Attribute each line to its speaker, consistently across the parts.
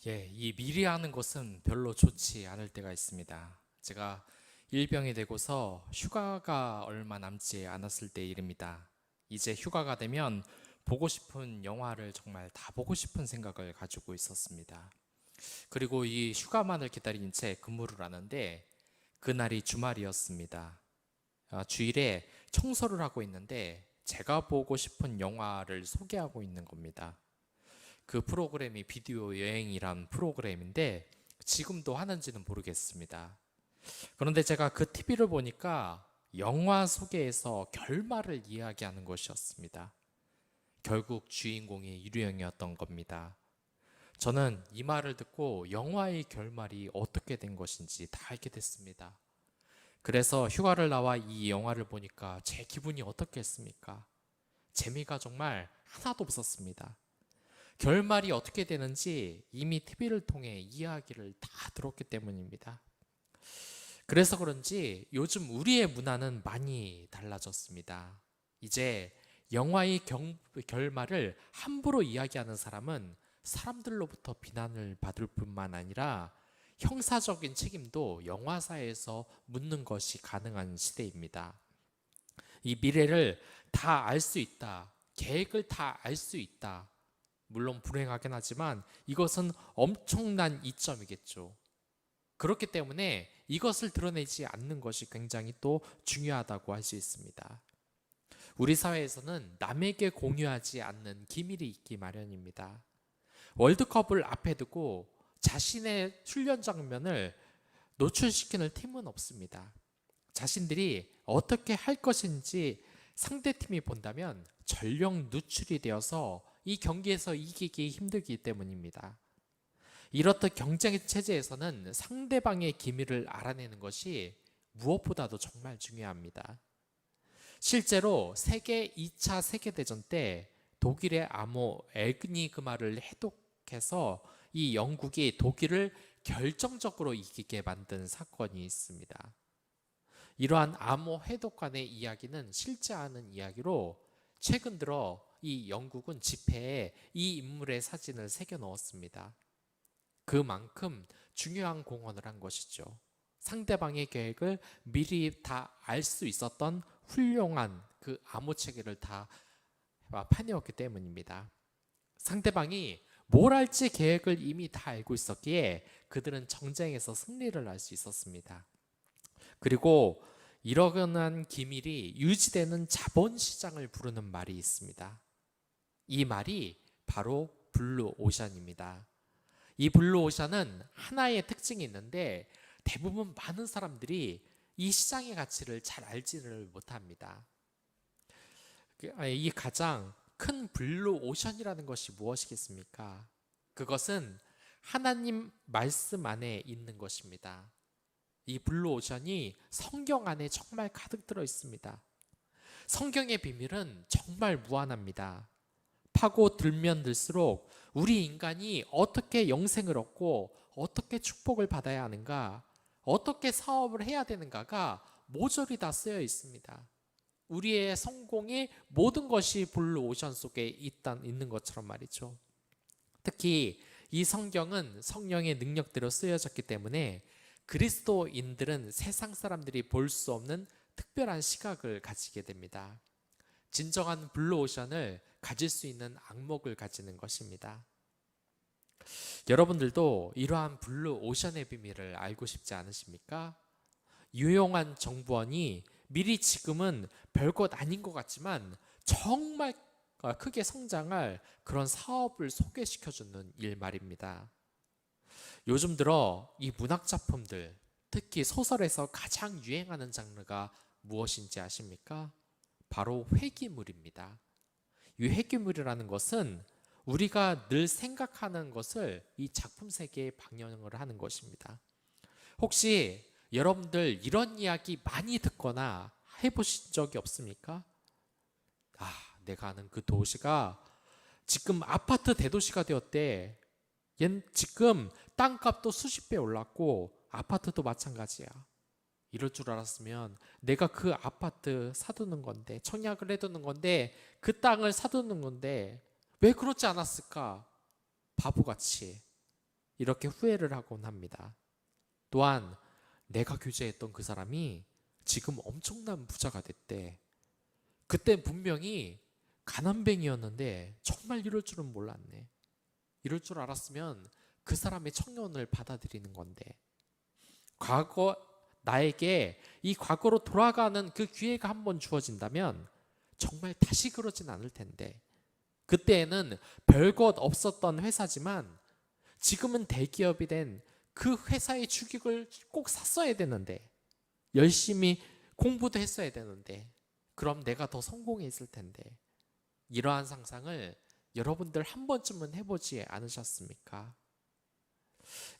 Speaker 1: 이 미리 하는 것은 별로 좋지 않을 때가 있습니다. 제가 일병이 되고서 휴가가 얼마 남지 않았을 때 일입니다. 이제 휴가가 되면 보고 싶은 영화를 정말 다 보고 싶은 생각을 가지고 있었습니다. 그리고 이 휴가만을 기다린 채 근무를 하는데 그날이 주말이었습니다. 주일에 청소를 하고 있는데 제가 보고 싶은 영화를 소개하고 있는 겁니다. 그 프로그램이 비디오 여행이란 프로그램인데 지금도 하는지는 모르겠습니다. 그런데 제가 그 TV를 보니까 영화 소개에서 결말을 이야기하는 것이었습니다. 결국 주인공이 유령이었던 겁니다. 저는 이 말을 듣고 영화의 결말이 어떻게 된 것인지 다 알게 됐습니다. 그래서 휴가를 나와 이 영화를 보니까 제 기분이 어떻겠습니까? 재미가 정말 하나도 없었습니다. 결말이 어떻게 되는지 이미 TV를 통해 이야기를 다 들었기 때문입니다. 그래서 그런지 요즘 우리의 문화는 많이 달라졌습니다. 이제 영화의 결말을 함부로 이야기하는 사람은 사람들로부터 비난을 받을 뿐만 아니라 형사적인 책임도 영화사에서 묻는 것이 가능한 시대입니다. 이 미래를 다 알 수 있다. 계획을 다 알 수 있다. 물론 불행하긴 하지만 이것은 엄청난 이점이겠죠. 그렇기 때문에 이것을 드러내지 않는 것이 굉장히 또 중요하다고 할 수 있습니다. 우리 사회에서는 남에게 공유하지 않는 기밀이 있기 마련입니다. 월드컵을 앞에 두고 자신의 훈련 장면을 노출시키는 팀은 없습니다. 자신들이 어떻게 할 것인지 상대팀이 본다면 전력 누출이 되어서 이 경기에서 이기기 힘들기 때문입니다. 이렇듯 경쟁 체제에서는 상대방의 기밀을 알아내는 것이 무엇보다도 정말 중요합니다. 실제로 세계 2차 세계대전 때 독일의 암호 에니그마를 해독해서 이 영국이 독일을 결정적으로 이기게 만든 사건이 있습니다. 이러한 암호 해독관의 이야기는 실제 않은 이야기로 최근 들어 이 영국은 지폐에 이 인물의 사진을 새겨 넣었습니다. 그만큼 중요한 공헌을 한 것이죠. 상대방의 계획을 미리 다 알 수 있었던 훌륭한 그 암호 체계를 다 파내었기 때문입니다. 상대방이 뭘 할지 계획을 이미 다 알고 있었기에 그들은 정쟁에서 승리를 할 수 있었습니다. 그리고 이러한 기밀이 유지되는 자본시장을 부르는 말이 있습니다. 이 말이 바로 블루오션입니다. 이 블루오션은 하나의 특징이 있는데 대부분 많은 사람들이 이 시장의 가치를 잘 알지를 못합니다. 이 가장 큰 블루오션이라는 것이 무엇이겠습니까? 그것은 하나님 말씀 안에 있는 것입니다. 이 블루오션이 성경 안에 정말 가득 들어 있습니다. 성경의 비밀은 정말 무한합니다. 파고 들면 들수록 우리 인간이 어떻게 영생을 얻고 어떻게 축복을 받아야 하는가, 어떻게 사업을 해야 되는가가 모조리 다 쓰여 있습니다. 우리의 성공의 모든 것이 블루오션 속에 있는 것처럼 말이죠. 특히 이 성경은 성령의 능력대로 쓰여졌기 때문에 그리스도인들은 세상 사람들이 볼 수 없는 특별한 시각을 가지게 됩니다. 진정한 블루오션을 가질 수 있는 안목을 가지는 것입니다. 여러분들도 이러한 블루오션의 비밀을 알고 싶지 않으십니까? 유용한 정보원이 미리 지금은 별것 아닌 것 같지만 정말 크게 성장할 그런 사업을 소개시켜주는 일 말입니다. 요즘 들어 이 문학작품들, 특히 소설에서 가장 유행하는 장르가 무엇인지 아십니까? 바로 회귀물입니다. 이 회귀물이라는 것은 우리가 늘 생각하는 것을 이 작품 세계에 방영을 하는 것입니다. 혹시 여러분들 이런 이야기 많이 듣거나 해보신 적이 없습니까? 내가 아는 그 도시가 지금 아파트 대도시가 되었대. 지금 땅값도 수십 배 올랐고 아파트도 마찬가지야. 이럴 줄 알았으면 내가 그 아파트 사두는 건데, 청약을 해두는 건데, 그 땅을 사두는 건데 왜 그렇지 않았을까? 바보같이.
Speaker 2: 이렇게 후회를 하곤 합니다. 또한 내가 교제했던 그 사람이 지금 엄청난 부자가 됐대. 그때 분명히 가난뱅이였는데 정말 이럴 줄은 몰랐네. 이럴 줄 알았으면 그 사람의 청년을 받아들이는 건데, 과거 나에게 이 과거로 돌아가는 그 기회가 한번 주어진다면 정말 다시 그러진 않을 텐데, 그때에는 별것 없었던 회사지만 지금은 대기업이 된 그 회사의 주식을 꼭 샀어야 되는데, 열심히 공부도 했어야 되는데, 그럼 내가 더 성공했을 텐데, 이러한 상상을 여러분들 한 번쯤은 해보지 않으셨습니까?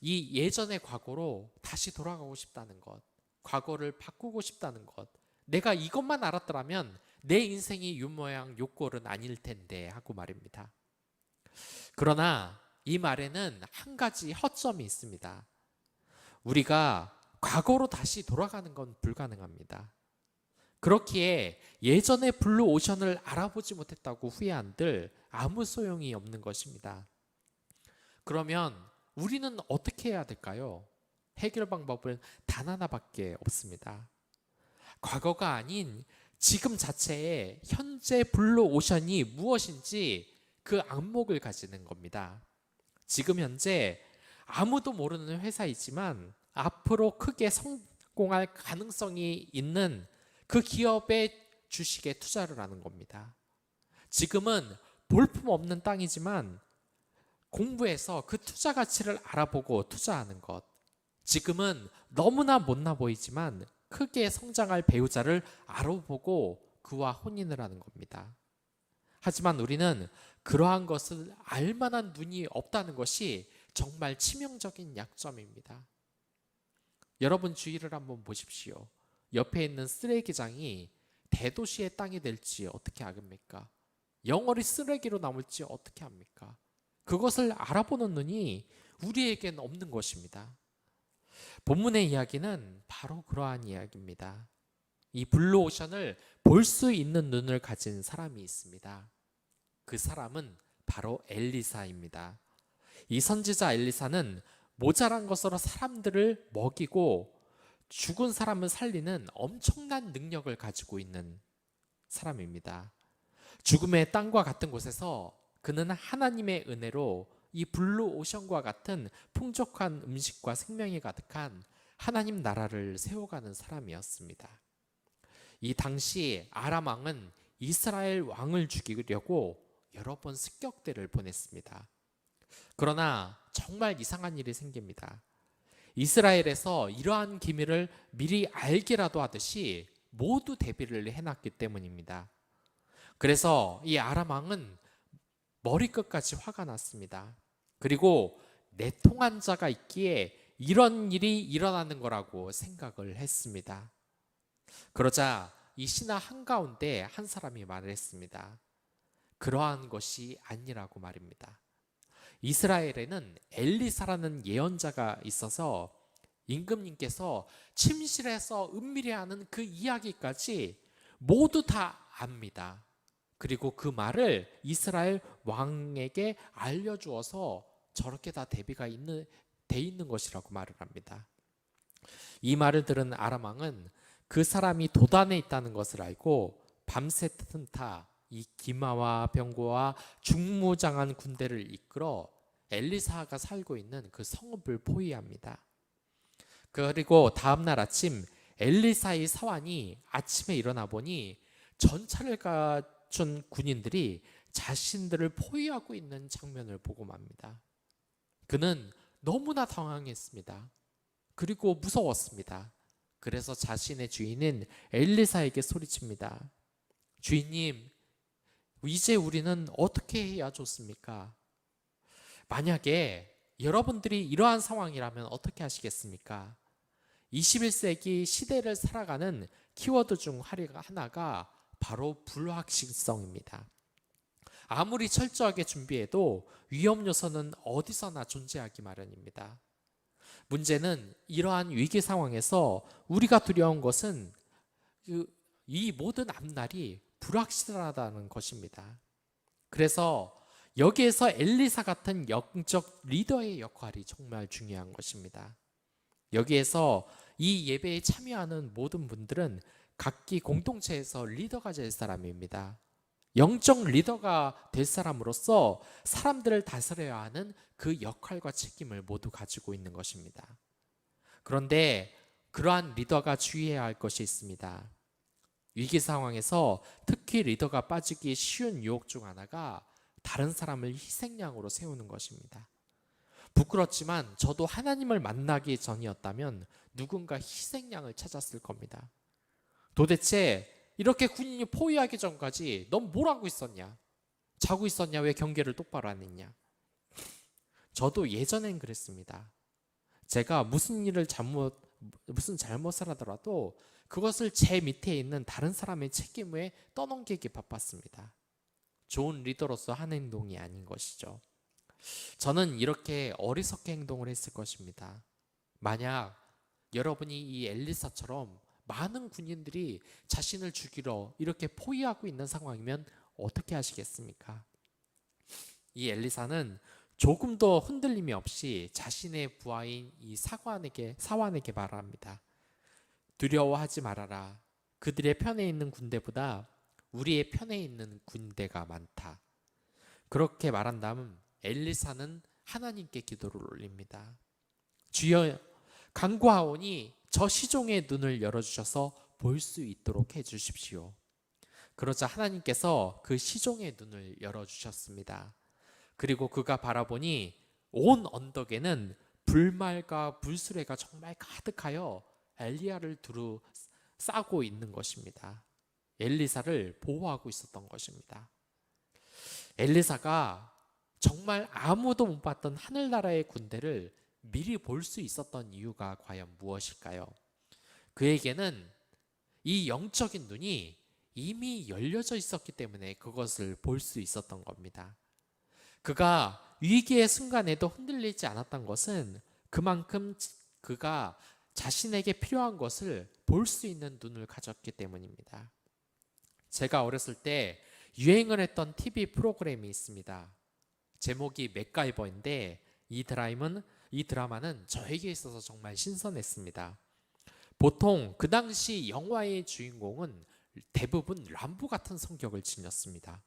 Speaker 2: 이 예전의 과거로 다시 돌아가고 싶다는 것, 과거를 바꾸고 싶다는 것, 내가 이것만 알았더라면 내 인생이 유모양 요꼴은 아닐 텐데 하고 말입니다. 그러나 이 말에는 한 가지 허점이 있습니다. 우리가 과거로 다시 돌아가는 건 불가능합니다. 그렇기에 예전의 블루오션을 알아보지 못했다고 후회한들 아무 소용이 없는 것입니다. 그러면 우리는 어떻게 해야 될까요? 해결 방법은 단 하나밖에 없습니다. 과거가 아닌 지금 자체의 현재 블루오션이 무엇인지 그 안목을 가지는 겁니다. 지금 현재 아무도 모르는 회사이지만 앞으로 크게 성공할 가능성이 있는 그 기업의 주식에 투자를 하는 겁니다. 지금은 볼품없는 땅이지만 공부해서 그 투자 가치를 알아보고 투자하는 것. 지금은 너무나 못나 보이지만 크게 성장할 배우자를 알아보고 그와 혼인을 하는 겁니다. 하지만 우리는 그러한 것을 알 만한 눈이 없다는 것이 정말 치명적인 약점입니다. 여러분 주위를 한번 보십시오. 옆에 있는 쓰레기장이 대도시의 땅이 될지 어떻게 아십니까? 영원히 쓰레기로 남을지 어떻게 합니까? 그것을 알아보는 눈이 우리에겐 없는 것입니다. 본문의 이야기는 바로 그러한 이야기입니다. 이 블루오션을 볼 수 있는 눈을 가진 사람이 있습니다. 그 사람은 바로 엘리사입니다. 이 선지자 엘리사는 모자란 것으로 사람들을 먹이고 죽은 사람을 살리는 엄청난 능력을 가지고 있는 사람입니다. 죽음의 땅과 같은 곳에서 그는 하나님의 은혜로 이 블루오션과 같은 풍족한 음식과 생명이 가득한 하나님 나라를 세워가는 사람이었습니다. 이 당시 아람 왕은 이스라엘 왕을 죽이려고 여러 번 습격대를 보냈습니다. 그러나 정말 이상한 일이 생깁니다. 이스라엘에서 이러한 기밀을 미리 알기라도 하듯이 모두 대비를 해놨기 때문입니다. 그래서 이 아람 왕은 머리끝까지 화가 났습니다. 그리고 내통한 자가 있기에 이런 일이 일어나는 거라고 생각을 했습니다. 그러자 이 신하 한가운데 한 사람이 말을 했습니다. 그러한 것이 아니라고 말입니다. 이스라엘에는 엘리사라는 예언자가 있어서 임금님께서 침실에서 은밀히 하는 그 이야기까지 모두 다 압니다. 그리고 그 말을 이스라엘 왕에게 알려주어서 저렇게 다 대비가 돼 있는 것이라고 말을 합니다. 이 말을 들은 아람 왕은 그 사람이 도단에 있다는 것을 알고 밤새 튼타 이 기마와 병거와 중무장한 군대를 이끌어 엘리사가 살고 있는 그 성읍을 포위합니다. 그리고 다음날 아침 엘리사의 사환이 아침에 일어나 보니 전차를 갖춘 군인들이 자신들을 포위하고 있는 장면을 보고 맙니다. 그는 너무나 당황했습니다. 그리고 무서웠습니다. 그래서 자신의 주인인 엘리사에게 소리칩니다. 주인님, 이제 우리는 어떻게 해야 좋습니까? 만약에 여러분들이 이러한 상황이라면 어떻게 하시겠습니까? 21세기 시대를 살아가는 키워드 중 하나가 바로 불확실성입니다. 아무리 철저하게 준비해도 위험 요소는 어디서나 존재하기 마련입니다. 문제는 이러한 위기 상황에서 우리가 두려운 것은 이 모든 앞날이 불확실하다는 것입니다. 그래서 여기에서 엘리사 같은 영적 리더의 역할이 정말 중요한 것입니다. 여기에서 이 예배에 참여하는 모든 분들은 각기 공동체에서 리더가 될 사람입니다. 영적 리더가 될 사람으로서 사람들을 다스려야 하는 그 역할과 책임을 모두 가지고 있는 것입니다. 그런데 그러한 리더가 주의해야 할 것이 있습니다. 위기 상황에서 특히 리더가 빠지기 쉬운 유혹 중 하나가 다른 사람을 희생양으로 세우는 것입니다. 부끄럽지만 저도 하나님을 만나기 전이었다면 누군가 희생양을 찾았을 겁니다. 도대체 이렇게 군인이 포위하기 전까지 넌 뭘 하고 있었냐? 자고 있었냐? 왜 경계를 똑바로 안 했냐? 저도 예전엔 그랬습니다. 제가 무슨 잘못을 하더라도 그것을 제 밑에 있는 다른 사람의 책임에 떠넘기기 바빴습니다. 좋은 리더로서 한 행동이 아닌 것이죠. 저는 이렇게 어리석게 행동을 했을 것입니다. 만약 여러분이 이 엘리사처럼 많은 군인들이 자신을 죽이러 이렇게 포위하고 있는 상황이면 어떻게 하시겠습니까? 이 엘리사는 조금 더 흔들림이 없이 자신의 부하인 이 사환에게 말합니다. 두려워하지 말아라. 그들의 편에 있는 군대보다 우리의 편에 있는 군대가 많다. 그렇게 말한 다음 엘리사는 하나님께 기도를 올립니다. 주여, 간구하오니 저 시종의 눈을 열어주셔서 볼 수 있도록 해주십시오. 그러자 하나님께서 그 시종의 눈을 열어주셨습니다. 그리고 그가 바라보니 온 언덕에는 불말과 불수레가 정말 가득하여 엘리야를 두루 싸고 있는 것입니다. 엘리사를 보호하고 있었던 것입니다. 엘리사가 정말 아무도 못 봤던 하늘나라의 군대를 미리 볼 수 있었던 이유가 과연 무엇일까요? 그에게는 이 영적인 눈이 이미 열려져 있었기 때문에 그것을 볼 수 있었던 겁니다. 그가 위기의 순간에도 흔들리지 않았던 것은 그만큼 그가 자신에게 필요한 것을 볼 수 있는 눈을 가졌기 때문입니다. 제가 어렸을 때 유행을 했던 TV 프로그램이 있습니다. 제목이 맥가이버인데 이 드라마는 저에게 있어서 정말 신선했습니다. 보통 그 당시 영화의 주인공은 대부분 람보 같은 성격을 지녔습니다.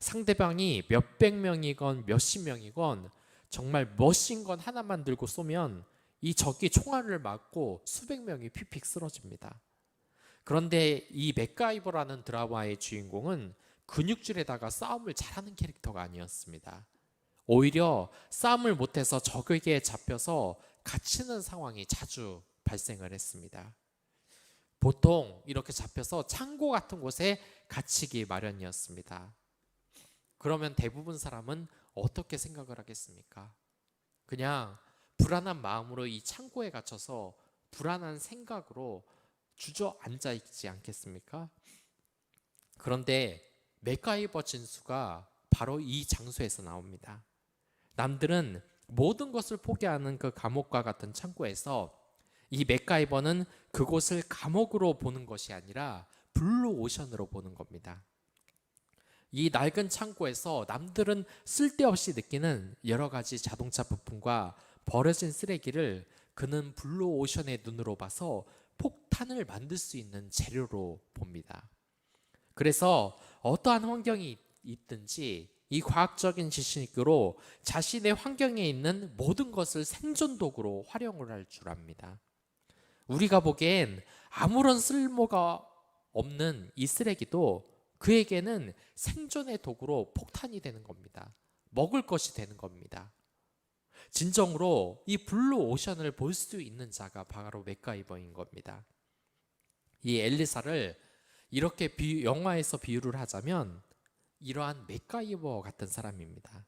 Speaker 2: 상대방이 몇백 명이건 몇십 명이건 정말 머신건 하나만 들고 쏘면 이 적이 총알을 맞고 수백 명이 픽픽 쓰러집니다. 그런데 이 맥가이버라는 드라마의 주인공은 근육질에다가 싸움을 잘하는 캐릭터가 아니었습니다. 오히려 싸움을 못해서 적에게 잡혀서 갇히는 상황이 자주 발생을 했습니다. 보통 이렇게 잡혀서 창고 같은 곳에 갇히기 마련이었습니다. 그러면 대부분 사람은 어떻게 생각을 하겠습니까? 그냥 불안한 마음으로 이 창고에 갇혀서 불안한 생각으로 주저앉아 있지 않겠습니까? 그런데 맥가이버 진수가 바로 이 장소에서 나옵니다. 남들은 모든 것을 포기하는 그 감옥과 같은 창고에서 이 맥가이버는 그곳을 감옥으로 보는 것이 아니라 블루 오션으로 보는 겁니다. 이 낡은 창고에서 남들은 쓸데없이 느끼는 여러 가지 자동차 부품과 버려진 쓰레기를 그는 블루 오션의 눈으로 봐서 폭탄을 만들 수 있는 재료로 봅니다. 그래서 어떠한 환경이 있든지 이 과학적인 지식으로 자신의 환경에 있는 모든 것을 생존 도구로 활용을 할 줄 압니다. 우리가 보기엔 아무런 쓸모가 없는 이 쓰레기도 그에게는 생존의 도구로 폭탄이 되는 겁니다. 먹을 것이 되는 겁니다. 진정으로 이 블루 오션을 볼 수 있는 자가 바로 맥가이버인 겁니다. 이 엘리사를 이렇게 영화에서 비유를 하자면 이러한 맥가이버 같은 사람입니다.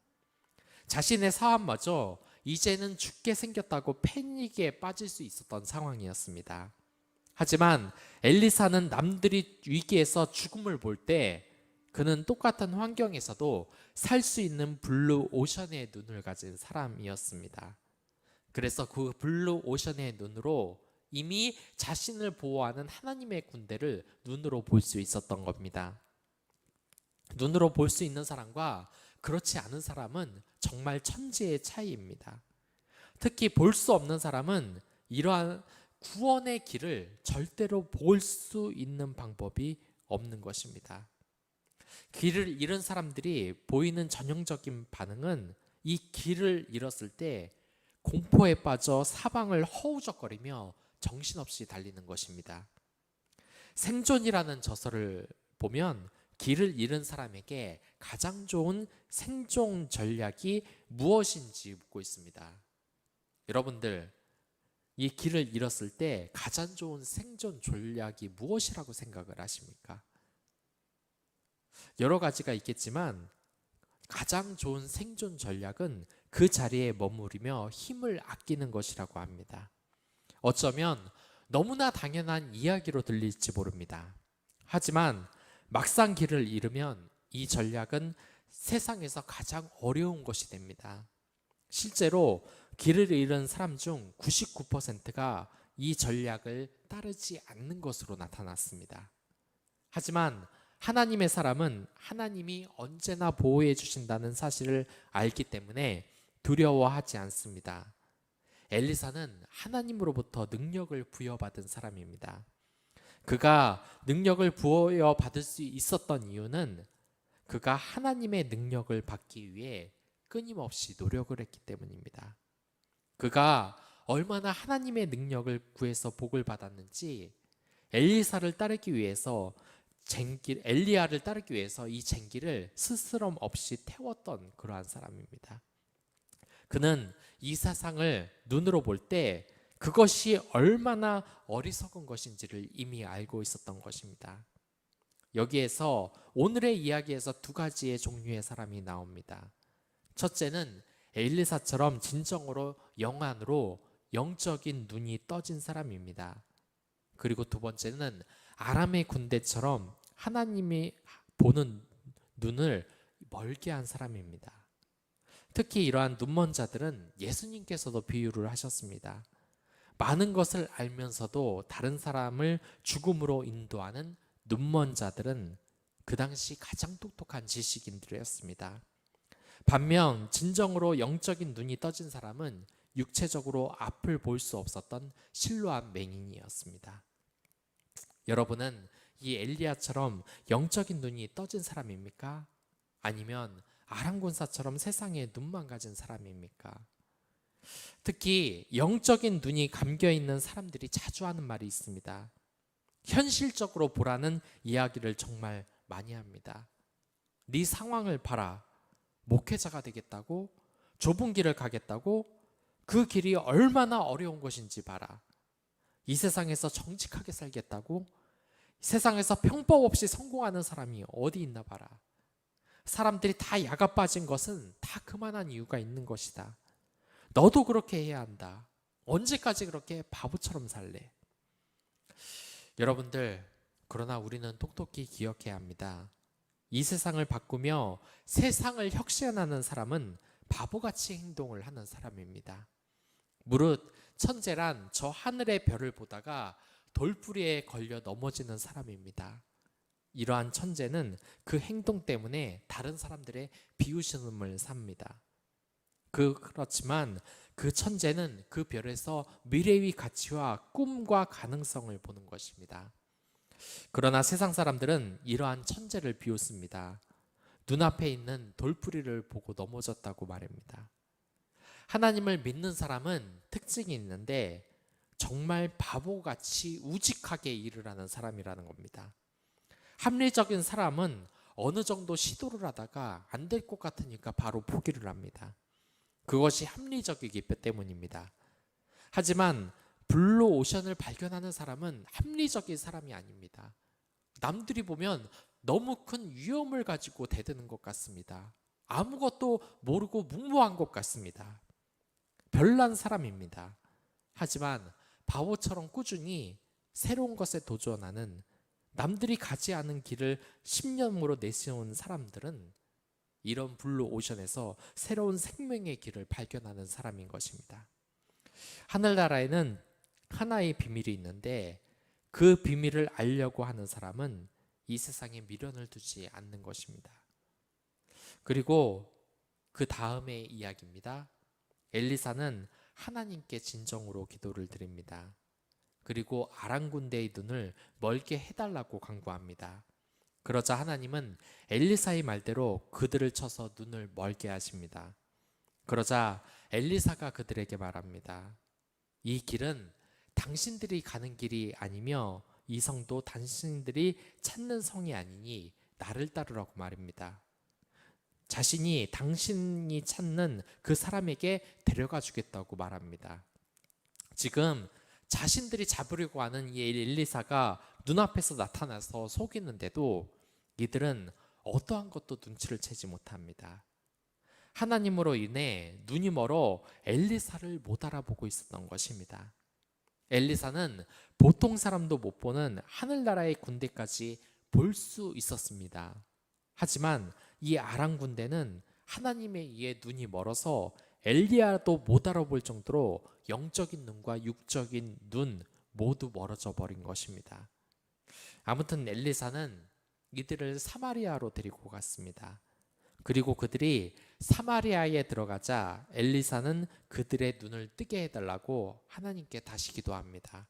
Speaker 2: 자신의 사업마저 이제는 죽게 생겼다고 패닉에 빠질 수 있었던 상황이었습니다. 하지만 엘리사는 남들이 위기에서 죽음을 볼 때 그는 똑같은 환경에서도 살 수 있는 블루 오션의 눈을 가진 사람이었습니다. 그래서 그 블루 오션의 눈으로 이미 자신을 보호하는 하나님의 군대를 눈으로 볼 수 있었던 겁니다. 눈으로 볼 수 있는 사람과 그렇지 않은 사람은 정말 천지의 차이입니다. 특히 볼 수 없는 사람은 이러한 구원의 길을 절대로 볼 수 있는 방법이 없는 것입니다. 길을 잃은 사람들이 보이는 전형적인 반응은 이 길을 잃었을 때 공포에 빠져 사방을 허우적거리며 정신없이 달리는 것입니다. 생존이라는 저서를 보면 길을 잃은 사람에게 가장 좋은 생존 전략이 무엇인지 묻고 있습니다. 여러분들, 이 길을 잃었을 때 가장 좋은 생존 전략이 무엇이라고 생각을 하십니까? 여러 가지가 있겠지만 가장 좋은 생존 전략은 그 자리에 머무르며 힘을 아끼는 것이라고 합니다. 어쩌면 너무나 당연한 이야기로 들릴지 모릅니다. 하지만 막상 길을 잃으면 이 전략은 세상에서 가장 어려운 것이 됩니다. 실제로 길을 잃은 사람 중 99%가 이 전략을 따르지 않는 것으로 나타났습니다. 하지만 하나님의 사람은 하나님이 언제나 보호해 주신다는 사실을 알기 때문에 두려워하지 않습니다. 엘리사는 하나님으로부터 능력을 부여받은 사람입니다. 그가 능력을 부여받을 수 있었던 이유는 그가 하나님의 능력을 받기 위해 끊임없이 노력을 했기 때문입니다. 그가 얼마나 하나님의 능력을 구해서 복을 받았는지 엘리야를 따르기 위해서 이 쟁기를 스스럼 없이 태웠던 그러한 사람입니다. 그는 이 세상을 눈으로 볼 때 그것이 얼마나 어리석은 것인지를 이미 알고 있었던 것입니다. 여기에서 오늘의 이야기에서 두 가지의 종류의 사람이 나옵니다. 첫째는 엘리사처럼 진정으로 영안으로 영적인 눈이 떠진 사람입니다. 그리고 두 번째는 아람의 군대처럼 하나님이 보는 눈을 멀게 한 사람입니다. 특히 이러한 눈먼 자들은 예수님께서도 비유를 하셨습니다. 많은 것을 알면서도 다른 사람을 죽음으로 인도하는 눈먼 자들은 그 당시 가장 똑똑한 지식인들이었습니다. 반면 진정으로 영적인 눈이 떠진 사람은 육체적으로 앞을 볼 수 없었던 실로암 맹인이었습니다. 여러분은 이 엘리야처럼 영적인 눈이 떠진 사람입니까? 아니면 아람 군사처럼 세상에 눈만 가진 사람입니까? 특히 영적인 눈이 감겨 있는 사람들이 자주 하는 말이 있습니다. 현실적으로 보라는 이야기를 정말 많이 합니다. 네 상황을 봐라. 목회자가 되겠다고? 좁은 길을 가겠다고? 그 길이 얼마나 어려운 것인지 봐라. 이 세상에서 정직하게 살겠다고? 세상에서 편법 없이 성공하는 사람이 어디 있나 봐라. 사람들이 다 야가 빠진 것은 다 그만한 이유가 있는 것이다. 너도 그렇게 해야 한다. 언제까지 그렇게 바보처럼 살래? 여러분들, 그러나 우리는 똑똑히 기억해야 합니다. 이 세상을 바꾸며 세상을 혁신하는 사람은 바보같이 행동을 하는 사람입니다. 무릇 천재란 저 하늘의 별을 보다가 돌부리에 걸려 넘어지는 사람입니다. 이러한 천재는 그 행동 때문에 다른 사람들의 비웃음을 삽니다. 그렇지만 그 천재는 그 별에서 미래의 가치와 꿈과 가능성을 보는 것입니다. 그러나 세상 사람들은 이러한 천재를 비웃습니다. 눈앞에 있는 돌부리를 보고 넘어졌다고 말합니다. 하나님을 믿는 사람은 특징이 있는데 정말 바보같이 우직하게 일을 하는 사람이라는 겁니다. 합리적인 사람은 어느 정도 시도를 하다가 안 될 것 같으니까 바로 포기를 합니다. 그것이 합리적이기 때문입니다. 하지만 블루오션을 발견하는 사람은 합리적인 사람이 아닙니다. 남들이 보면 너무 큰 위험을 가지고 대드는 것 같습니다. 아무것도 모르고 무모한 것 같습니다. 별난 사람입니다. 하지만 바보처럼 꾸준히 새로운 것에 도전하는, 남들이 가지 않은 길을 신념으로 내세운 사람들은 이런 블루오션에서 새로운 생명의 길을 발견하는 사람인 것입니다. 하늘나라에는 하나의 비밀이 있는데 그 비밀을 알려고 하는 사람은 이 세상에 미련을 두지 않는 것입니다. 그리고 그 다음의 이야기입니다. 엘리사는 하나님께 진정으로 기도를 드립니다. 그리고 아람 군대의 눈을 멀게 해달라고 간구합니다. 그러자 하나님은 엘리사의 말대로 그들을 쳐서 눈을 멀게 하십니다. 그러자 엘리사가 그들에게 말합니다. 이 길은 당신들이 가는 길이 아니며 이 성도 당신들이 찾는 성이 아니니 나를 따르라고 말입니다. 자신이 당신이 찾는 그 사람에게 데려가 주겠다고 말합니다. 지금 자신들이 잡으려고 하는 이 엘리사가 눈앞에서 나타나서 속이는데도 이들은 어떠한 것도 눈치를 채지 못합니다. 하나님으로 인해 눈이 멀어 엘리사를 못 알아보고 있었던 것입니다. 엘리사는 보통 사람도 못 보는 하늘나라의 군대까지 볼 수 있었습니다. 하지만 이 아람 군대는 하나님에 의해 눈이 멀어서 엘리야도 못 알아볼 정도로 영적인 눈과 육적인 눈 모두 멀어져 버린 것입니다. 아무튼 엘리사는 이들을 사마리아로 데리고 갔습니다. 그리고 그들이 사마리아에 들어가자 엘리사는 그들의 눈을 뜨게 해달라고 하나님께 다시 기도합니다.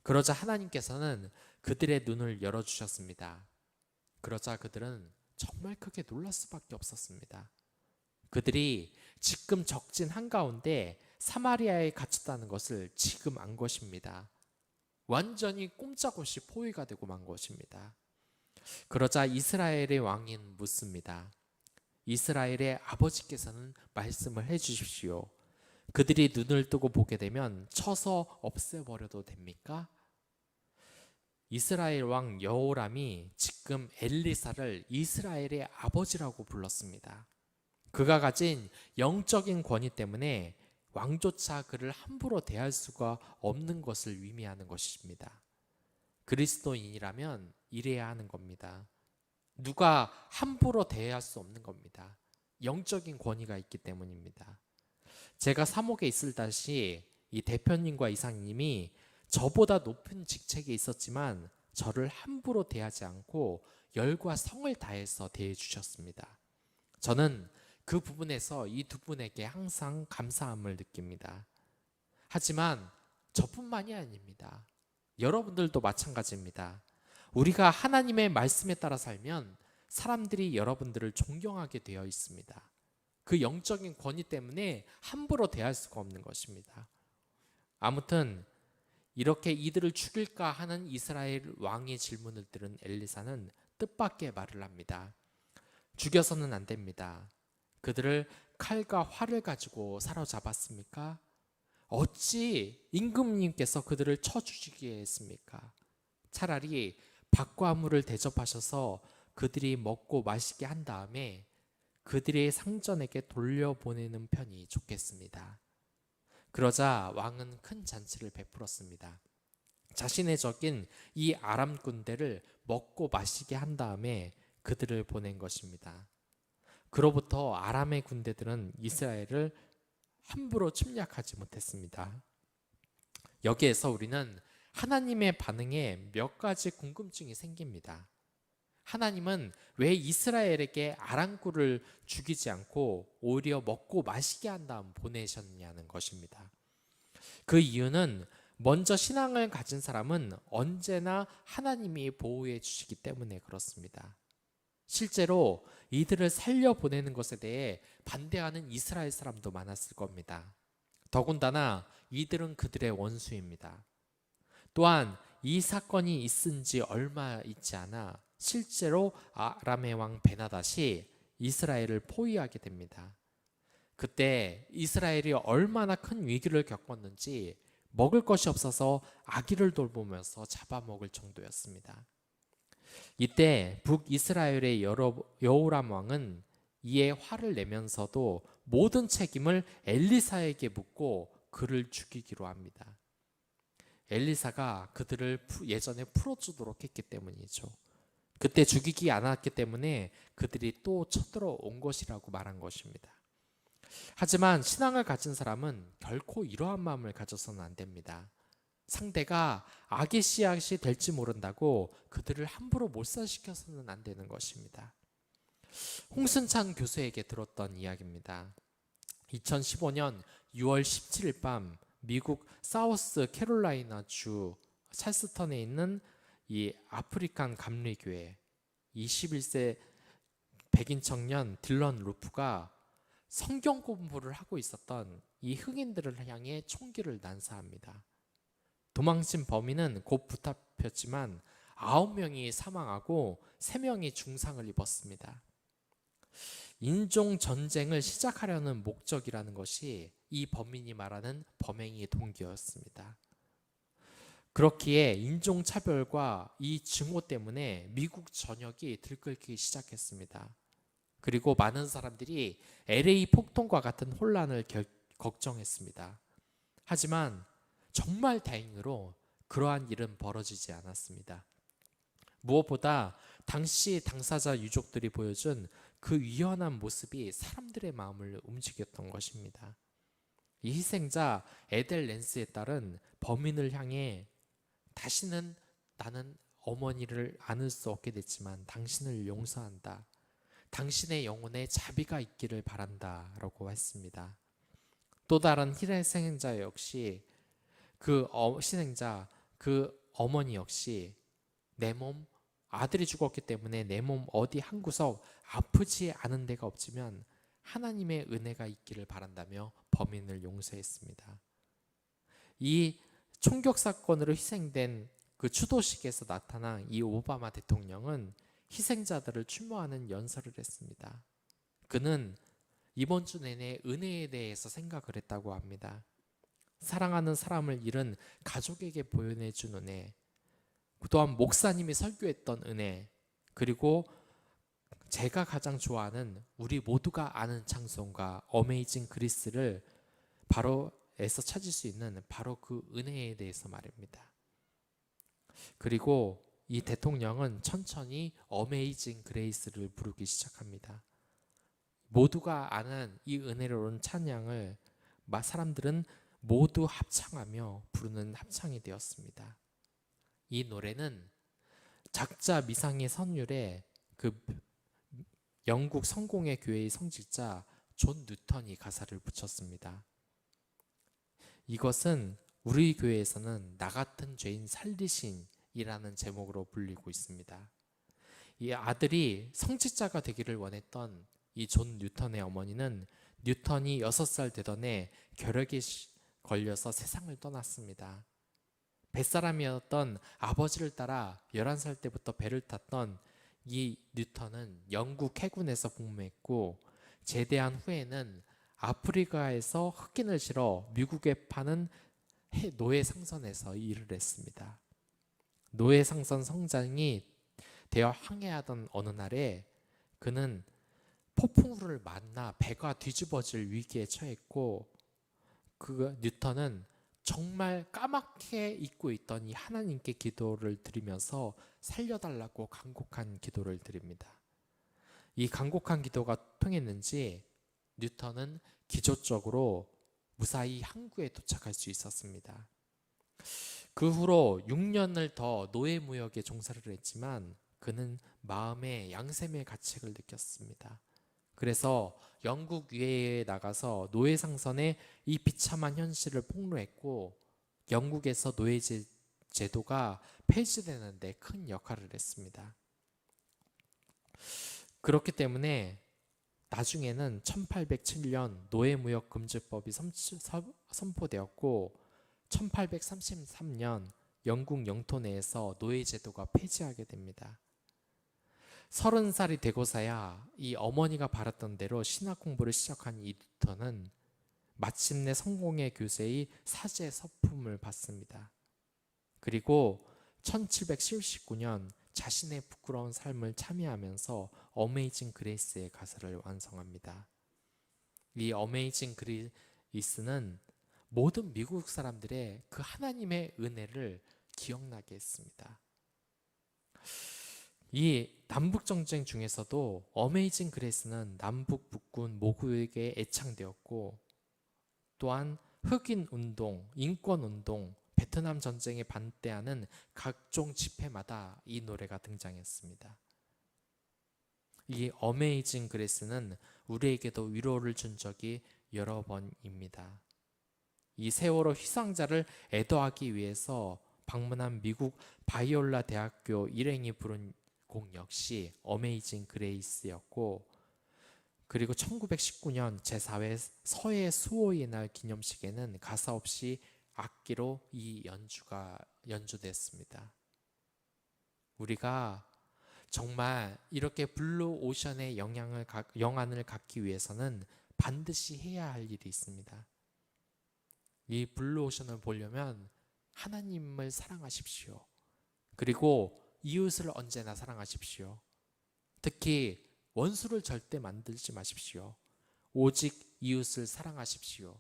Speaker 2: 그러자 하나님께서는 그들의 눈을 열어주셨습니다. 그러자 그들은 정말 크게 놀랄 수밖에 없었습니다. 그들이 지금 적진 한가운데 사마리아에 갇혔다는 것을 지금 안 것입니다. 완전히 꼼짝없이 포위가 되고 만 것입니다. 그러자 이스라엘의 왕인 묻습니다. 이스라엘의 아버지께서는 말씀을 해주십시오. 그들이 눈을 뜨고 보게 되면 쳐서 없애버려도 됩니까? 이스라엘 왕 여호람이 지금 엘리사를 이스라엘의 아버지라고 불렀습니다. 그가 가진 영적인 권위 때문에 왕조차 그를 함부로 대할 수가 없는 것을 의미하는 것입니다. 그리스도인이라면 이래야 하는 겁니다. 누가 함부로 대할 수 없는 겁니다. 영적인 권위가 있기 때문입니다. 제가 사목에 있을 당시 이 대표님과 이상님이 저보다 높은 직책에 있었지만 저를 함부로 대하지 않고 열과 성을 다해서 대해 주셨습니다. 저는 그 부분에서 이 두 분에게 항상 감사함을 느낍니다. 하지만 저뿐만이 아닙니다. 여러분들도 마찬가지입니다. 우리가 하나님의 말씀에 따라 살면 사람들이 여러분들을 존경하게 되어 있습니다. 그 영적인 권위 때문에 함부로 대할 수가 없는 것입니다. 아무튼 이렇게 이들을 죽일까 하는 이스라엘 왕의 질문을 들은 엘리사는 뜻밖의 말을 합니다. 죽여서는 안 됩니다. 그들을 칼과 활을 가지고 사로잡았습니까? 어찌 임금님께서 그들을 쳐 죽이게 했습니까? 차라리 밥과 물을 대접하셔서 그들이 먹고 마시게 한 다음에 그들의 상전에게 돌려보내는 편이 좋겠습니다. 그러자 왕은 큰 잔치를 베풀었습니다. 자신의 적인 이 아람 군대를 먹고 마시게 한 다음에 그들을 보낸 것입니다. 그로부터 아람의 군대들은 이스라엘을 함부로 침략하지 못했습니다. 여기에서 우리는 하나님의 반응에 몇 가지 궁금증이 생깁니다. 하나님은 왜 이스라엘에게 아람군을 죽이지 않고 오히려 먹고 마시게 한 다음 보내셨냐는 것입니다. 그 이유는 먼저 신앙을 가진 사람은 언제나 하나님이 보호해 주시기 때문에 그렇습니다. 실제로 이들을 살려보내는 것에 대해 반대하는 이스라엘 사람도 많았을 겁니다. 더군다나 이들은 그들의 원수입니다. 또한 이 사건이 있은 지 얼마 있지 않아 실제로 아람의 왕 베나닷이 이스라엘을 포위하게 됩니다. 그때 이스라엘이 얼마나 큰 위기를 겪었는지 먹을 것이 없어서 아기를 돌보면서 잡아먹을 정도였습니다. 이때 북이스라엘의 여호람 왕은 이에 화를 내면서도 모든 책임을 엘리사에게 묻고 그를 죽이기로 합니다. 엘리사가 그들을 예전에 풀어주도록 했기 때문이죠. 그때 죽이지 않았기 때문에 그들이 또 쳐들어온 것이라고 말한 것입니다. 하지만 신앙을 가진 사람은 결코 이러한 마음을 가져서는 안 됩니다. 상대가 악의 씨앗이 될지 모른다고 그들을 함부로 몰살시켜서는 안 되는 것입니다. 홍순찬 교수에게 들었던 이야기입니다. 2015년 6월 17일 밤 미국 사우스 캐롤라이나 주 찰스턴에 있는 이 아프리칸 감리교회 21세 백인 청년 딜런 루프가 성경 공부를 하고 있었던 이 흑인들을 향해 총기를 난사합니다. 도망친 범인은 곧 붙잡혔지만 9명이 사망하고 3명이 중상을 입었습니다. 인종 전쟁을 시작하려는 목적이라는 것이 이 범인이 말하는 범행의 동기였습니다. 그렇기에 인종차별과 이 증오 때문에 미국 전역이 들끓기 시작했습니다. 그리고 많은 사람들이 LA 폭동과 같은 혼란을 걱정했습니다. 하지만 정말 다행으로 그러한 일은 벌어지지 않았습니다. 무엇보다 당시 당사자 유족들이 보여준 그 유연한 모습이 사람들의 마음을 움직였던 것입니다. 이 희생자 에델 랜스에 따른 범인을 향해 다시는 나는 어머니를 안을 수 없게 됐지만 당신을 용서한다. 당신의 영혼에 자비가 있기를 바란다 라고 했습니다. 또 다른 희생자 역시 그 희생자 그 어머니 역시 내 몸 아들이 죽었기 때문에 내 몸 어디 한 구석 아프지 않은 데가 없지만 하나님의 은혜가 있기를 바란다며 범인을 용서했습니다. 이 총격 사건으로 희생된 그 추도식에서 나타난 이 오바마 대통령은 희생자들을 추모하는 연설을 했습니다. 그는 이번 주 내내 은혜에 대해서 생각을 했다고 합니다. 사랑하는 사람을 잃은 가족에게 보여내준 은혜, 또한 목사님이 설교했던 은혜, 그리고 제가 가장 좋아하는 우리 모두가 아는 찬송가 어메이징 그리스를 바로 에서 찾을 수 있는 바로 그 은혜에 대해서 말입니다. 그리고 이 대통령은 천천히 어메이징 그레이스를 부르기 시작합니다. 모두가 아는 이 은혜로운 찬양을 사람들은 모두 합창하며 부르는 합창이 되었습니다. 이 노래는 작자 미상의 선율에 그 영국 성공의 교회의 성직자 존 뉴턴이 가사를 붙였습니다. 이것은 우리 교회에서는 나 같은 죄인 살리신이라는 제목으로 불리고 있습니다. 이 아들이 성직자가 되기를 원했던 이 존 뉴턴의 어머니는 뉴턴이 6살 되던 해 결핵에 걸려서 세상을 떠났습니다. 뱃사람이었던 아버지를 따라 11살 때부터 배를 탔던 이 뉴턴은 영국 해군에서 복무했고 제대한 후에는 아프리카에서 흑인을 실어 미국에 파는 노예 상선에서 일을 했습니다. 노예 상선 성장이 되어 항해하던 어느 날에 그는 폭풍우를 만나 배가 뒤집어질 위기에 처했고 그 뉴턴은 정말 까맣게 잊고 있던 이 하나님께 기도를 드리면서 살려달라고 간곡한 기도를 드립니다. 이 간곡한 기도가 통했는지 뉴턴은 기적적으로 무사히 항구에 도착할 수 있었습니다. 그 후로 6년을 더 노예 무역에 종사를 했지만 그는 마음의 양샘의 가책을 느꼈습니다. 그래서 영국 유해에 나가서 노예 상선의 이 비참한 현실을 폭로했고 영국에서 노예 제도가 폐지되는 데 큰 역할을 했습니다. 그렇기 때문에 나중에는 1807년 노예무역금지법이 선포되었고 1833년 영국 영토 내에서 노예제도가 폐지하게 됩니다. 30살이 되고서야 이 어머니가 바랐던 대로 신학 공부를 시작한 이 뉴턴은 마침내 성공의 교세의 사제 서품을 받습니다. 그리고 1779년 자신의 부끄러운 삶을 참여하면서 어메이징 그레이스의 가사를 완성합니다. 이 어메이징 그레이스는 모든 미국 사람들의 그 하나님의 은혜를 기억나게 했습니다. 이 남북전쟁 중에서도 어메이징 그레이스는 남북 북군 모두에게 애창되었고 또한 흑인 운동, 인권 운동, 베트남 전쟁에 반대하는 각종 집회마다 이 노래가 등장했습니다. 이 어메이징 그레이스는 우리에게도 위로를 준 적이 여러 번입니다. 이 세월호 희생자를 애도하기 위해서 방문한 미국 바이올라 대학교 일행이 부른 곡 역시 어메이징 그레이스였고, 그리고 1919년 제4회 서해 수호의 날 기념식에는 가사 없이 악기로 이 연주가 연주됐습니다. 우리가 정말 이렇게 블루 오션의 영향을 갖기 위해서는 반드시 해야 할 일이 있습니다. 이 블루 오션을 보려면 하나님을 사랑하십시오. 그리고 이웃을 언제나 사랑하십시오. 특히 원수를 절대 만들지 마십시오. 오직 이웃을 사랑하십시오.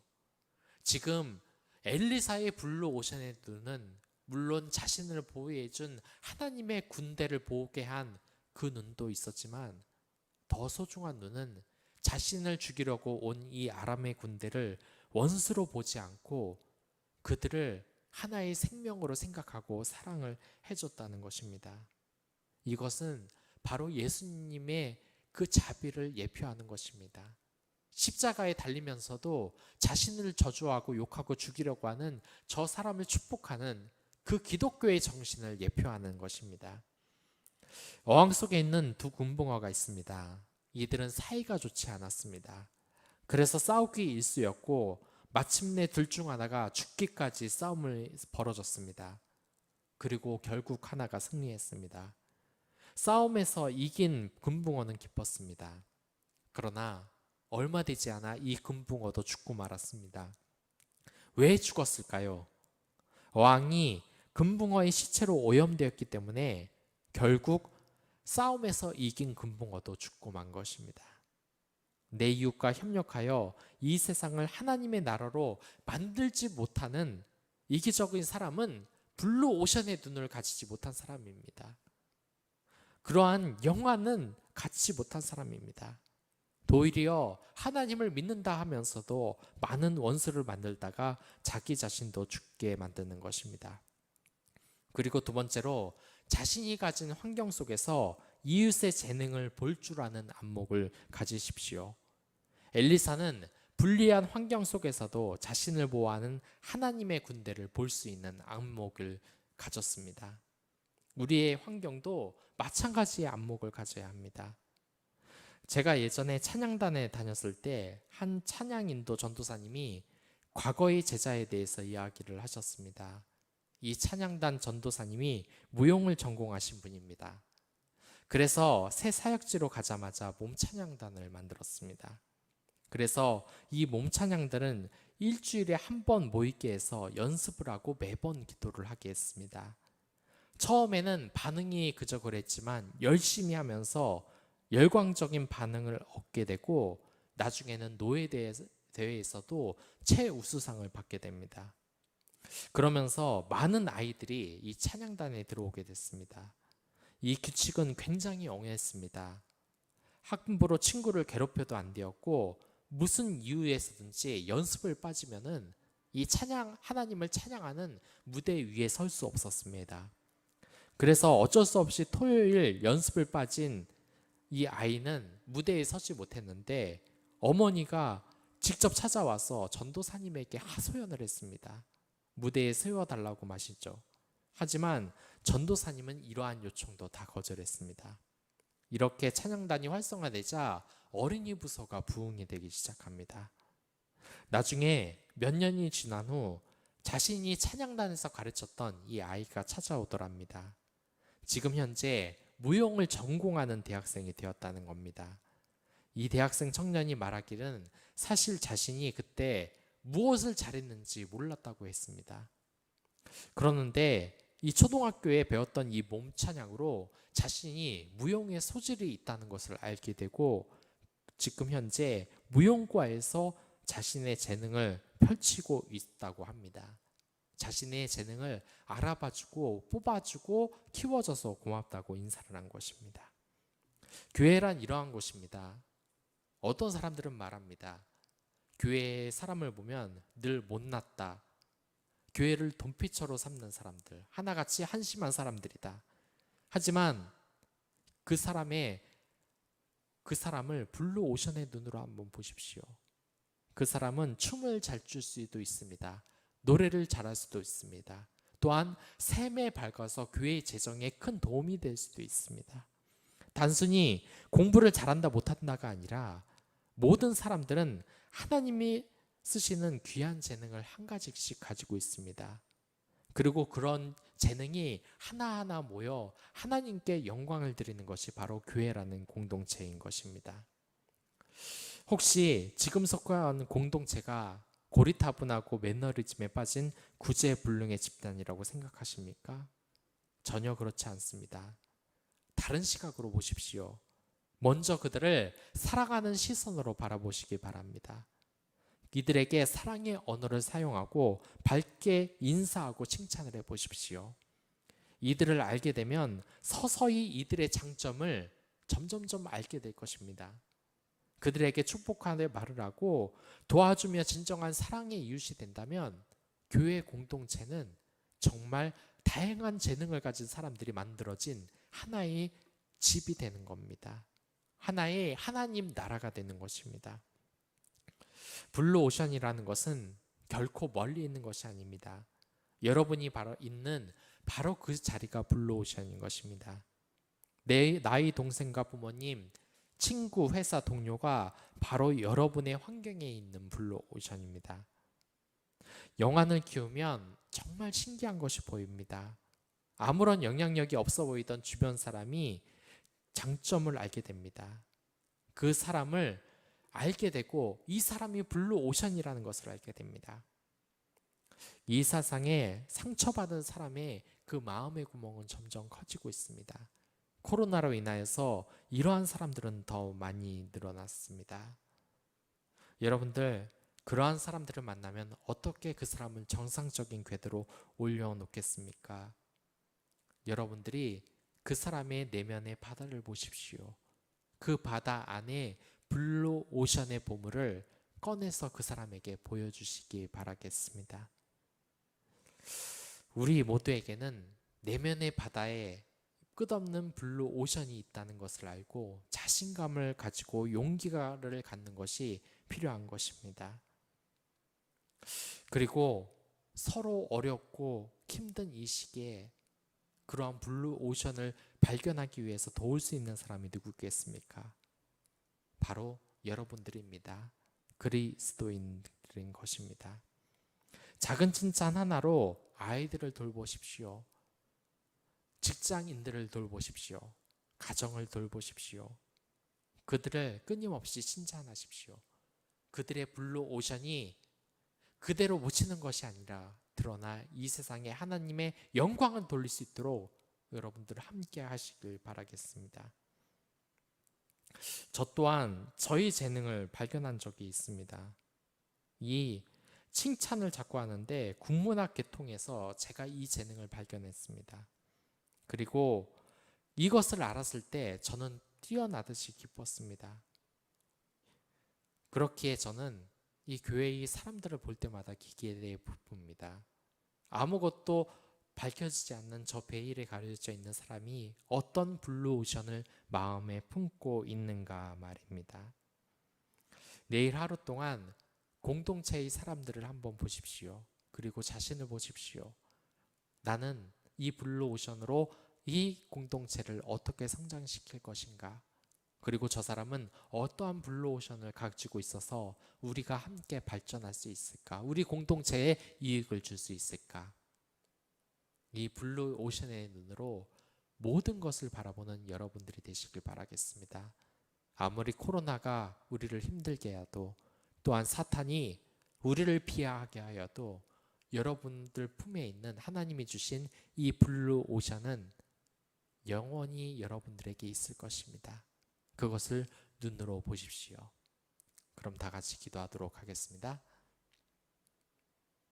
Speaker 2: 지금 엘리사의 블루 오션의 눈은 물론 자신을 보호해준 하나님의 군대를 보게 한 그 눈도 있었지만, 더 소중한 눈은 자신을 죽이려고 온 이 아람의 군대를 원수로 보지 않고 그들을 하나의 생명으로 생각하고 사랑을 해줬다는 것입니다. 이것은 바로 예수님의 그 자비를 예표하는 것입니다. 십자가에 달리면서도 자신을 저주하고 욕하고 죽이려고 하는 저 사람을 축복하는 그 기독교의 정신을 예표하는 것입니다. 어항 속에 있는 두 금붕어가 있습니다. 이들은 사이가 좋지 않았습니다. 그래서 싸우기 일쑤였고 마침내 둘 중 하나가 죽기까지 싸움을 벌어졌습니다. 그리고 결국 하나가 승리했습니다. 싸움에서 이긴 금붕어는 기뻤습니다. 그러나 얼마 되지 않아 이 금붕어도 죽고 말았습니다. 왜 죽었을까요? 어항이 금붕어의 시체로 오염되었기 때문에 결국 싸움에서 이긴 금붕어도 죽고 만 것입니다. 내 이웃과 협력하여 이 세상을 하나님의 나라로 만들지 못하는 이기적인 사람은 블루 오션의 눈을 가지지 못한 사람입니다. 그러한 영화는 갖지 못한 사람입니다. 도리어 하나님을 믿는다 하면서도 많은 원수를 만들다가 자기 자신도 죽게 만드는 것입니다. 그리고 두 번째로, 자신이 가진 환경 속에서 이웃의 재능을 볼 줄 아는 안목을 가지십시오. 엘리사는 불리한 환경 속에서도 자신을 보호하는 하나님의 군대를 볼 수 있는 안목을 가졌습니다. 우리의 환경도 마찬가지의 안목을 가져야 합니다. 제가 예전에 찬양단에 다녔을 때 한 찬양인도 전도사님이 과거의 제자에 대해서 이야기를 하셨습니다. 이 찬양단 전도사님이 무용을 전공하신 분입니다. 그래서 새 사역지로 가자마자 몸찬양단을 만들었습니다. 그래서 이 몸찬양들은 일주일에 한 번 모이게 해서 연습을 하고 매번 기도를 하게 했습니다. 처음에는 반응이 그저 그랬지만 열심히 하면서 열광적인 반응을 얻게 되고 나중에는 노예대회에서도 최우수상을 받게 됩니다. 그러면서 많은 아이들이 이 찬양단에 들어오게 됐습니다. 이 규칙은 굉장히 엉했습니다. 함부로 친구를 괴롭혀도 안 되었고 무슨 이유에서든지 연습을 빠지면은 이 하나님을 찬양하는 무대 위에 설 수 없었습니다. 그래서 어쩔 수 없이 토요일 연습을 빠진 이 아이는 무대에 서지 못했는데 어머니가 직접 찾아와서 전도사님에게 하소연을 했습니다. 무대에 세워달라고 마시죠. 하지만 전도사님은 이러한 요청도 다 거절했습니다. 이렇게 찬양단이 활성화되자 어린이 부서가 부흥이 되기 시작합니다. 나중에 몇 년이 지난 후 자신이 찬양단에서 가르쳤던 이 아이가 찾아오더랍니다. 지금 현재 무용을 전공하는 대학생이 되었다는 겁니다. 이 대학생 청년이 말하기는 사실 자신이 그때 무엇을 잘했는지 몰랐다고 했습니다. 그러는데 이 초등학교에 배웠던 이 몸찬양으로 자신이 무용의 소질이 있다는 것을 알게 되고 지금 현재 무용과에서 자신의 재능을 펼치고 있다고 합니다. 자신의 재능을 알아봐주고 뽑아주고 키워줘서 고맙다고 인사를 한 것입니다. 교회란 이러한 곳입니다. 어떤 사람들은 말합니다. 교회의 사람을 보면 늘 못났다. 교회를 돈피처로 삼는 사람들, 하나같이 한심한 사람들이다. 하지만 그 사람의 그 사람을 블루 오션의 눈으로 한번 보십시오. 그 사람은 춤을 잘 출 수도 있습니다. 노래를 잘할 수도 있습니다. 또한 샘에 밝아서 교회의 재정에 큰 도움이 될 수도 있습니다. 단순히 공부를 잘한다 못한다가 아니라 모든 사람들은 하나님이 쓰시는 귀한 재능을 한 가지씩 가지고 있습니다. 그리고 그런 재능이 하나하나 모여 하나님께 영광을 드리는 것이 바로 교회라는 공동체인 것입니다. 혹시 지금 속한 공동체가 고리타분하고 매너리즘에 빠진 구제불능의 집단이라고 생각하십니까? 전혀 그렇지 않습니다. 다른 시각으로 보십시오. 먼저 그들을 사랑하는 시선으로 바라보시기 바랍니다. 이들에게 사랑의 언어를 사용하고 밝게 인사하고 칭찬을 해보십시오. 이들을 알게 되면 서서히 이들의 장점을 점점점 알게 될 것입니다. 그들에게 축복하는 말을 하고 도와주며 진정한 사랑의 이웃이 된다면 교회 공동체는 정말 다양한 재능을 가진 사람들이 만들어진 하나의 집이 되는 겁니다. 하나의 하나님 나라가 되는 것입니다. 블루오션이라는 것은 결코 멀리 있는 것이 아닙니다. 여러분이 있는 바로 그 자리가 블루오션인 것입니다. 나의 동생과 부모님, 친구, 회사 동료가 바로 여러분의 환경에 있는 블루오션입니다. 영안을 키우면 정말 신기한 것이 보입니다. 아무런 영향력이 없어 보이던 주변 사람이 장점을 알게 됩니다. 그 사람을 알게 되고 이 사람이 블루오션이라는 것을 알게 됩니다. 이 세상에 상처받은 사람의 그 마음의 구멍은 점점 커지고 있습니다. 코로나로 인하여서 이러한 사람들은 더 많이 늘어났습니다. 여러분들, 그러한 사람들을 만나면 어떻게 그 사람을 정상적인 궤도로 올려놓겠습니까? 여러분들이 그 사람의 내면의 바다를 보십시오. 그 바다 안에 블루오션의 보물을 꺼내서 그 사람에게 보여주시기 바라겠습니다. 우리 모두에게는 내면의 바다에 끝없는 블루오션이 있다는 것을 알고 자신감을 가지고 용기를 갖는 것이 필요한 것입니다. 그리고 서로 어렵고 힘든 이 시기에 그러한 블루오션을 발견하기 위해서 도울 수 있는 사람이 누구겠습니까? 바로 여러분들입니다. 그리스도인들인 것입니다. 작은 칭찬 하나로 아이들을 돌보십시오. 직장인들을 돌보십시오. 가정을 돌보십시오. 그들을 끊임없이 칭찬하십시오. 그들의 블루오션이 그대로 묻히는 것이 아니라 드러나 이 세상에 하나님의 영광을 돌릴 수 있도록 여러분들 함께 하시길 바라겠습니다. 저 또한 저희 재능을 발견한 적이 있습니다. 이 칭찬을 자꾸 하는데 국문학 계통에서 제가 이 재능을 발견했습니다. 그리고 이것을 알았을 때 저는 뛰어나듯이 기뻤습니다. 그렇기에 저는 이 교회의 사람들을 볼 때마다 기계에 부릅니다. 아무것도 밝혀지지 않는 저 베일에 가려져 있는 사람이 어떤 블루오션을 마음에 품고 있는가 말입니다. 내일 하루 동안 공동체의 사람들을 한번 보십시오. 그리고 자신을 보십시오. 나는 이 블루오션으로 이 공동체를 어떻게 성장시킬 것인가? 그리고 저 사람은 어떠한 블루오션을 가지고 있어서 우리가 함께 발전할 수 있을까? 우리 공동체에 이익을 줄 수 있을까? 이 블루오션의 눈으로 모든 것을 바라보는 여러분들이 되시길 바라겠습니다. 아무리 코로나가 우리를 힘들게 해도 또한 사탄이 우리를 피하게 하여도 여러분들 품에 있는 하나님이 주신 이 블루오션은 영원히 여러분들에게 있을 것입니다. 그것을 눈으로 보십시오. 그럼 다 같이 기도하도록 하겠습니다.